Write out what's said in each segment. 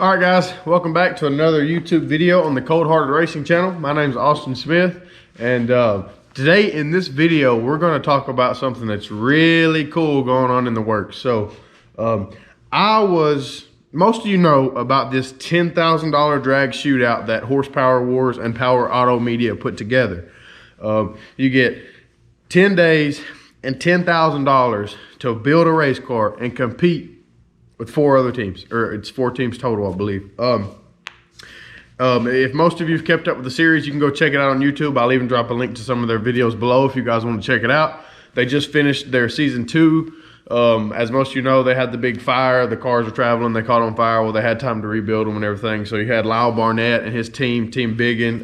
All right, guys, welcome back to another YouTube video on the Cold Hearted Racing channel. My name is Austin Smith, and today in this video, we're going to talk about something that's really cool going on in the works. So, most of you know about this $10,000 drag shootout that Horsepower Wars and Power Auto Media put together. You get 10 days and $10,000 to build a race car and compete with 4 other teams, or it's 4 teams total, I believe. If most of you have kept up with the series, you can go check it out on YouTube. I'll even drop a link to some of their videos below if you guys want to check it out. They just finished their season 2. As most of you know, they had the big fire. The cars were traveling. They caught on fire. Well, they had time to rebuild them and everything. So you had Lyle Barnett and his team, Team Biggin,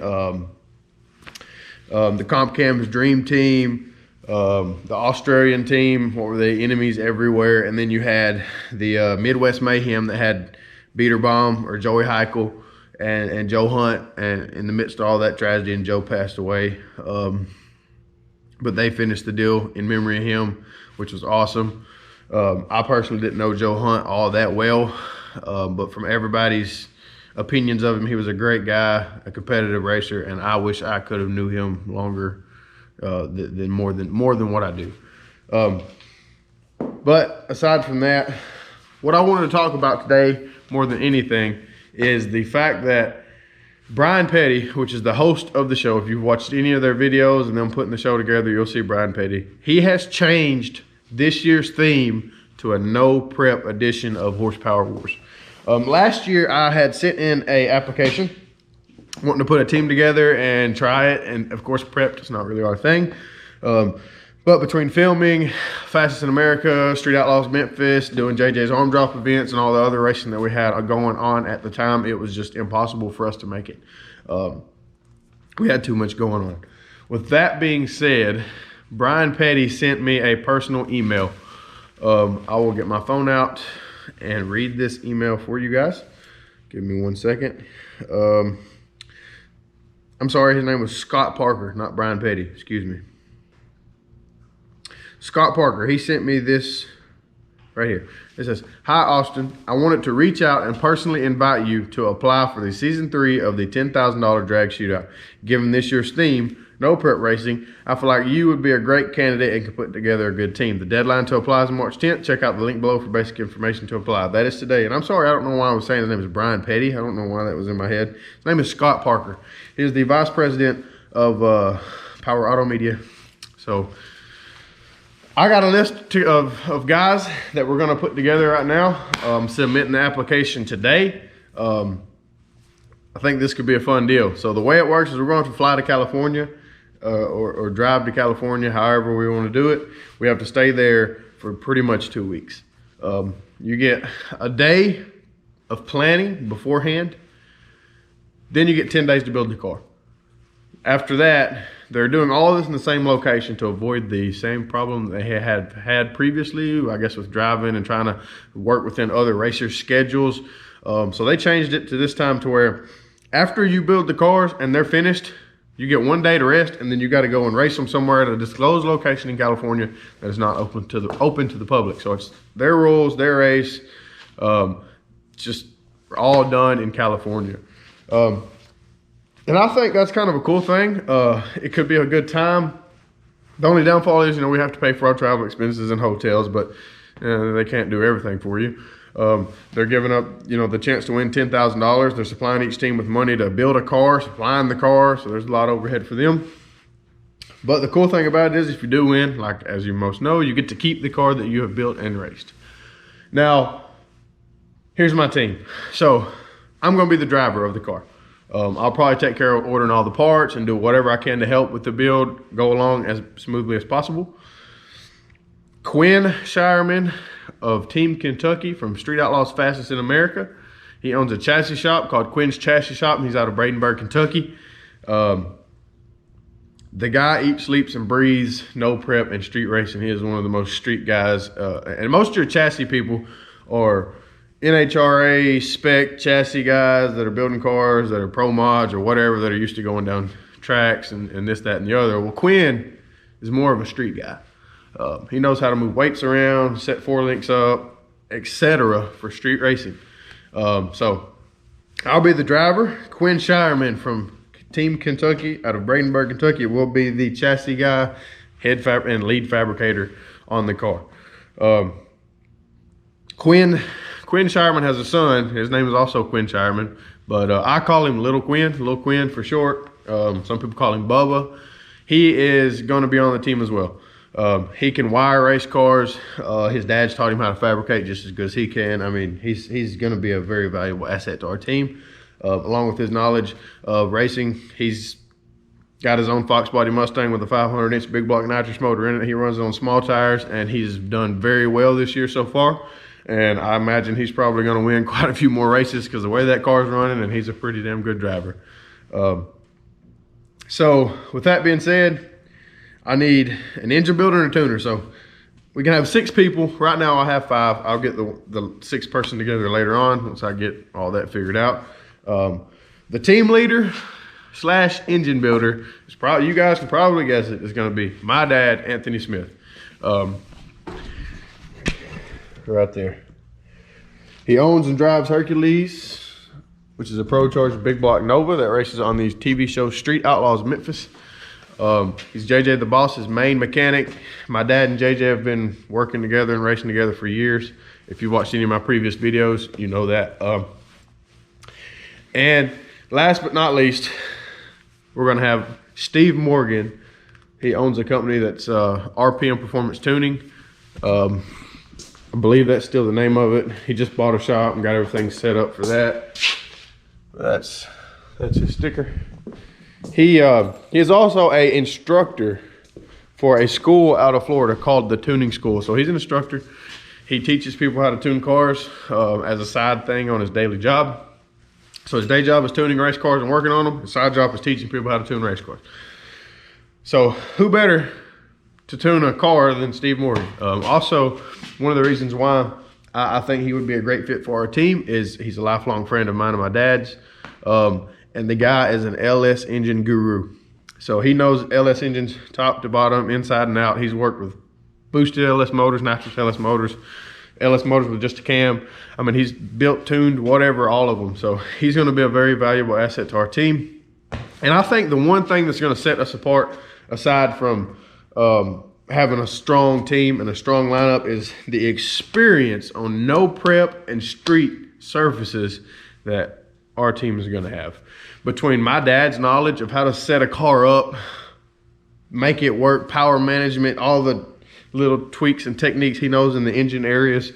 the Comp Cam's Dream Team, the Australian team, what were they, Enemies Everywhere, and then you had the Midwest Mayhem that had Beater Bomb or Joey Heichel and Joe Hunt, and in the midst of all that tragedy, and Joe passed away. But they finished the deal in memory of him, which was awesome. I personally didn't know Joe Hunt all that well, but from everybody's opinions of him, he was a great guy, a competitive racer, and I wish I could have knew him longer than more than what I do. But aside from that, what I wanted to talk about today more than anything is the fact that Brian Petty, which is the host of the show, if you've watched any of their videos and them putting the show together, you'll see Brian Petty. He has changed this year's theme to a no prep edition of Horsepower Wars. Last year I had sent in a application wanting to put a team together and try it, and of course prepped is not really our thing, but between filming Fastest in America, Street Outlaws Memphis, doing JJ's arm drop events, and all the other racing that we had going on at the time, it was just impossible for us to make it. We had too much going on. With that being said, Brian Petty sent me a personal email. I will get my phone out and read this email for you guys. Give me 1 second. I'm sorry, his name was Scott Parker, not Brian Petty, excuse me. Scott Parker, he sent me this right here. It says, "Hi Austin, I wanted to reach out and personally invite you to apply for the season 3 of the $10,000 drag shootout. Given this year's theme, no prep racing, I feel like you would be a great candidate and could put together a good team. The deadline to apply is March 10th. Check out the link below for basic information to apply." That is today. And I'm sorry, I don't know why I was saying his name is Brian Petty. I don't know why that was in my head. His name is Scott Parker. He is the vice president of Power Auto Media. So I got a list of guys that we're going to put together right now. Submitting the application today. I think this could be a fun deal. So the way it works is we're going to fly to California. Or drive to California, however we want to do it. We have to stay there for pretty much 2 weeks. You get a day of planning beforehand, then you get 10 days to build the car. After that, they're doing all of this in the same location to avoid the same problem they had previously, I guess, with driving and trying to work within other racers' schedules. So they changed it to this time to where after you build the cars and they're finished, you get 1 day to rest, and then you got to go and race them somewhere at a disclosed location in California that is not open to the public. So it's their rules, their race. It's just all done in California. And I think that's kind of a cool thing. It could be a good time. The only downfall is, we have to pay for our travel expenses and hotels, but they can't do everything for you. They're giving up, the chance to win $10,000. They're supplying each team with money to build a car, supplying the car, so there's a lot of overhead for them. But the cool thing about it is if you do win, like as you most know, you get to keep the car that you have built and raced. Now, here's my team. So I'm going to be the driver of the car. I'll probably take care of ordering all the parts and do whatever I can to help with the build go along as smoothly as possible. Quinn Shireman of Team Kentucky from Street Outlaws Fastest in America. He owns a chassis shop called Quinn's Chassis Shop, and he's out of Bradenburg, Kentucky. The guy eats, sleeps, and breathes no prep and street racing. He is one of the most street guys. And most of your chassis people are NHRA spec chassis guys that are building cars, that are pro mods or whatever, that are used to going down tracks and this, that, and the other. Well, Quinn is more of a street guy. He knows how to move weights around, set 4 links up, etc. for street racing. So I'll be the driver. Quinn Shireman from Team Kentucky out of Bradenburg, Kentucky will be the chassis guy, and lead fabricator on the car. Quinn Shireman has a son. His name is also Quinn Shireman, but I call him Little Quinn for short. Some people call him Bubba. He is going to be on the team as well. He can wire race cars. His dad's taught him how to fabricate just as good as he can. I mean, he's going to be a very valuable asset to our team. Along with his knowledge of racing, he's got his own Fox Body Mustang with a 500-inch big block nitrous motor in it. He runs it on small tires, and he's done very well this year so far. And I imagine he's probably going to win quite a few more races because the way that car's running, and he's a pretty damn good driver. So with that being said, I need an engine builder and a tuner. So we can have 6 people. Right now I have 5. I'll get the 6th person together later on once I get all that figured out. The team leader / engine builder is probably, you guys can probably guess it, is going to be my dad, Anthony Smith. Right there. He owns and drives Hercules, which is a pro-charged big block Nova that races on these TV shows Street Outlaws Memphis. He's JJ the Boss's main mechanic. My dad and JJ have been working together and racing together for years. If you've watched any of my previous videos, you know that. And last but not least, we're going to have Steve Morgan. He owns a company that's RPM Performance Tuning. I believe that's still the name of it. He just bought a shop and got everything set up for that. That's his sticker. He is also an instructor for a school out of Florida called the Tuning School. So he's an instructor. He teaches people how to tune cars as a side thing on his daily job. So his day job is tuning race cars and working on them. His side job is teaching people how to tune race cars. So who better to tune a car than Steve Morgan? Also, one of the reasons why I think he would be a great fit for our team is he's a lifelong friend of mine and my dad's. And the guy is an LS engine guru. So he knows LS engines top to bottom, inside and out. He's worked with boosted LS motors, nitrous LS motors with just a cam. I mean, he's built, tuned, whatever, all of them. So he's going to be a very valuable asset to our team. And I think the one thing that's going to set us apart, aside from having a strong team and a strong lineup, is the experience on no prep and street surfaces that our team is going to have. Between my dad's knowledge of how to set a car up, make it work, power management, all the little tweaks and techniques he knows in the engine areas,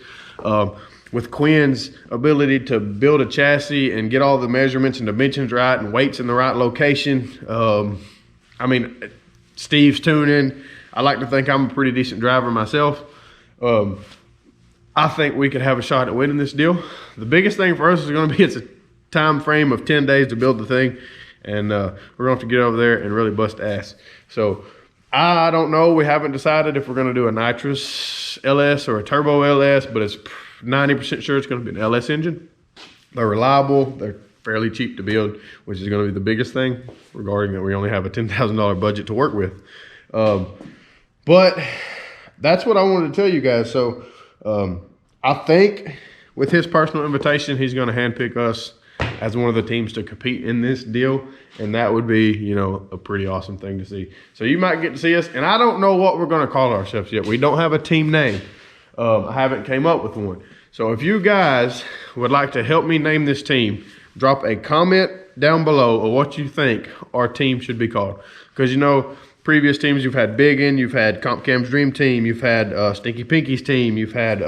with Quinn's ability to build a chassis and get all the measurements and dimensions right and weights in the right location. I mean, Steve's tuning. I like to think I'm a pretty decent driver myself. I think we could have a shot at winning this deal. The biggest thing for us is going to be, it's a time frame of 10 days to build the thing, and we're going to have to get over there and really bust ass. So I don't know. We haven't decided if we're going to do a nitrous LS or a turbo LS, but it's 90% sure it's going to be an LS engine. They're reliable. They're fairly cheap to build, which is going to be the biggest thing, regarding that we only have a $10,000 budget to work with. But that's what I wanted to tell you guys. So I think with his personal invitation, he's going to handpick us as one of the teams to compete in this deal, and that would be, you know, a pretty awesome thing to see. So you might get to see us, and I don't know what we're going to call ourselves yet. We don't have a team name. I haven't came up with one. So if you guys would like to help me name this team, drop a comment down below of what you think our team should be called. Because, you know, previous teams, you've had Biggin, you've had Comp Cam's Dream Team, you've had Stinky Pinky's team, you've had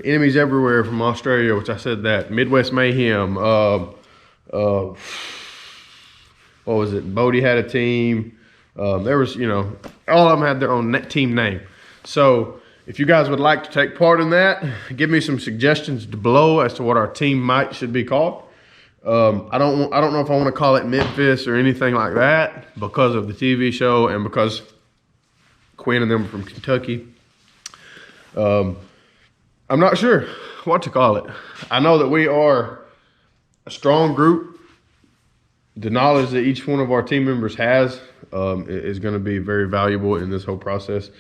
Enemies Everywhere from Australia, which I said that, Midwest Mayhem, what was it, Bodie had a team. There was, you know, all of them had their own team name. So if you guys would like to take part in that, give me some suggestions below as to what our team should be called. I don't know if I want to call it Memphis or anything like that because of the TV show and because Quinn and them are from Kentucky. I'm not sure what to call it. I know that we are a strong group. The knowledge that each one of our team members has is going to be very valuable in this whole process.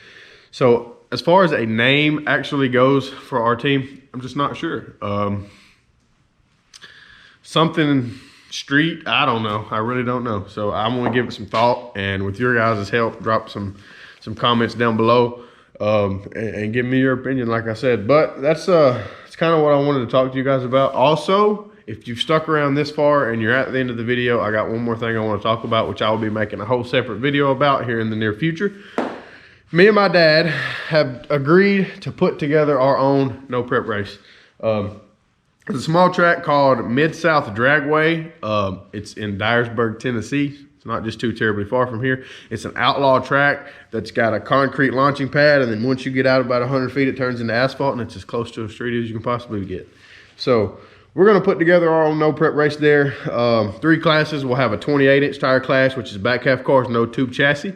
So as far as a name actually goes for our team, I'm just not sure. Something street, I don't know. I really don't know. So I'm gonna give it some thought, and with your guys' help, drop some comments down below, and give me your opinion, like I said. But that's kind of what I wanted to talk to you guys about. Also, if you've stuck around this far and you're at the end of the video, I got one more thing I want to talk about, which I will be making a whole separate video about here in the near future. Me and my dad have agreed to put together our own no prep race. It's a small track called Mid-South Dragway. It's in Dyersburg, Tennessee. It's not just too terribly far from here. It's an outlaw track that's got a concrete launching pad, and then once you get out about 100 feet, it turns into asphalt, and it's as close to a street as you can possibly get. So we're gonna put together our own no prep race there. 3 classes. We'll have a 28-inch tire class, which is back half cars, no tube chassis.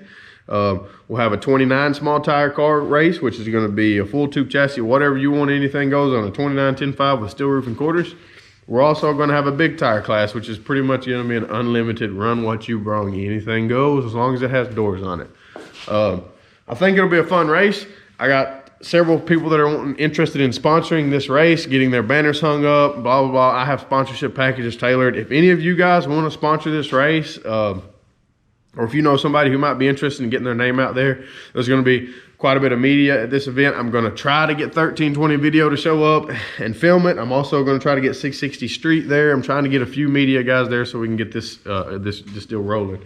We'll have a 29 small tire car race, which is going to be a full tube chassis, whatever you want, anything goes on a 29 10.5 with steel roof and quarters. We're also going to have a big tire class, which is pretty much going to be an unlimited run what you brung. Anything goes as long as it has doors on it. I think it'll be a fun race. I got several people that are interested in sponsoring this race, getting their banners hung up, blah, blah, blah. I have sponsorship packages tailored. If any of you guys want to sponsor this race, or if you know somebody who might be interested in getting their name out there, there's going to be quite a bit of media at this event. I'm going to try to get 1320 Video to show up and film it. I'm also going to try to get 660 Street there. I'm trying to get a few media guys there so we can get this deal rolling.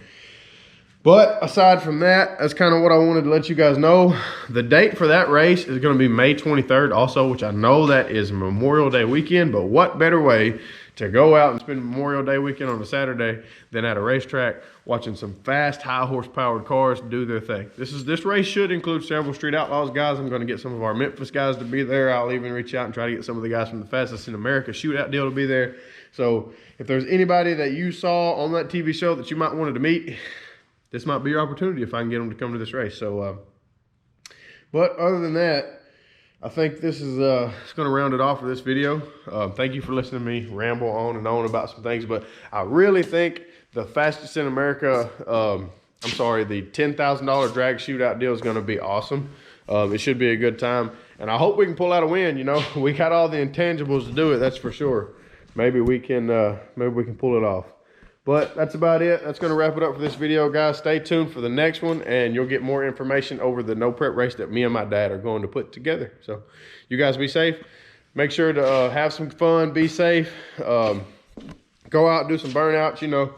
But aside from that, that's kind of what I wanted to let you guys know. The date for that race is going to be May 23rd also, which I know that is Memorial Day weekend, but what better way to go out and spend Memorial Day weekend on a Saturday than at a racetrack watching some fast, high horsepowered cars do their thing. This race should include several Street Outlaws guys. I'm going to get some of our Memphis guys to be there. I'll even reach out and try to get some of the guys from the Fastest in America Shootout deal to be there. So if there's anybody that you saw on that TV show that you might wanted to meet, this might be your opportunity if I can get them to come to this race. So, but other than that, I think this is it's going to round it off for this video. Thank you for listening to me ramble on and on about some things, but I really think the Fastest in America, the $10,000 drag shootout deal is going to be awesome. It should be a good time, and I hope we can pull out a win. You know, we got all the intangibles to do it, that's for sure. Maybe we can pull it off. But that's about it. That's going to wrap it up for this video, guys. Stay tuned for the next one, and you'll get more information over the no prep race that me and my dad are going to put together. So you guys be safe. Make sure to have some fun, be safe. Go out, do some burnouts, you know,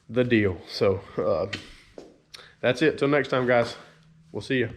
the deal. So that's it. Till next time, guys. We'll see you.